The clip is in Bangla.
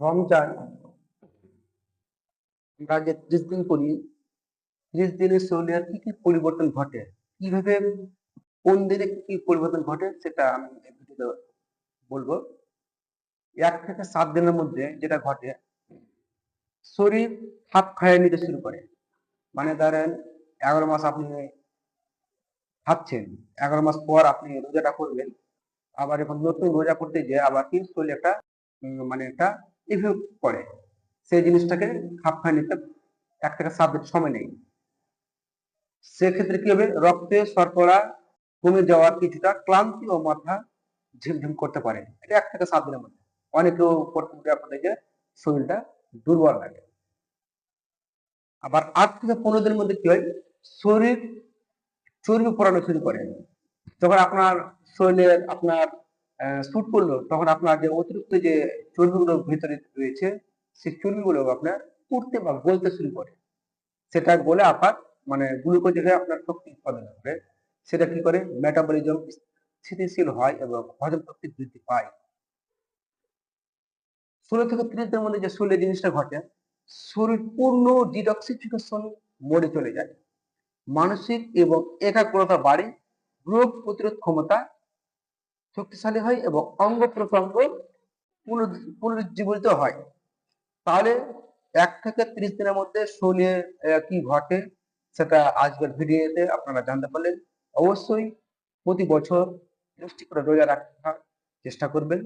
রমজান আমরা যে 30 দিন করি, 30 দিনের শরীরে কি কি পরিবর্তন ঘটে, কিভাবে কোন দিনে কি কি পরিবর্তন ঘটে সেটা আমি এই ভিডিওতে বলবো। 1 থেকে 7 দিনের মধ্যে যেটা ঘটে, শরীর খাপ খাইয়ে নিতে শুরু করে। মানে ধরেন 11 মাস আপনি খাচ্ছেন, 11 মাস পর আপনি রোজাটা করবেন, আবার এখন নতুন রোজা করতে গিয়ে আবার কি শরীর একটা মানে একটা ইফেক্ট করে, সেই জিনিসটাকে খাপ খাইয়ে নিতে 1 থেকে 7 দিন সময় নেই। সেক্ষেত্রে কি হবে, রক্তে শর্করা কমে যাওয়ার কিছুটা ক্লান্তি ও মাথা ঝিমঝিম করতে পারে। এটা 1 থেকে 7 দিনের মধ্যে। অনেকেও প্রথমে আপনাদের যে শরীরটা দুর্বল লাগে। আবার 8 থেকে 15 দিনের মধ্যে কি হয়, শরীর চর্বি পড়ানো শুরু করে। যখন আপনার শরীরে আপনার শুট করলো, তখন আপনার যে অতিরিক্ত যে চর্বিগুলো ভিতরে রয়েছে, সেই চর্বিগুলো আপনার উঠতে বা গলতে শুরু করে। সেটা গলে আবার মানে গ্লুকোজ হয়ে আপনার শক্তি উৎপাদন করে। সেটা কি করে, মেটাবলিজম স্থিতিশীল হয় এবং হজম শক্তি বৃদ্ধি পায়। 16 থেকে 30 দিনের মধ্যে যে শরীরে জিনিসটা ঘটে, শরীর পূর্ণ ডিটক্সিফিকেশন মোডে চলে যায়। মানসিক এবং একাগ্রতা বাড়ে, রোগ প্রতিরোধ ক্ষমতা শক্তিশালী হয় এবং অঙ্গ প্রত্যঙ্গ পুনরুজ্জীবিত হয়। তাহলে 1 থেকে 30 দিনের মধ্যে শরীরে কি ঘটে সেটা আজকের ভিডিওতে আপনারা জানতে পারলেন। অবশ্যই প্রতি বছর 30টি করে রোজা রাখার চেষ্টা করবেন।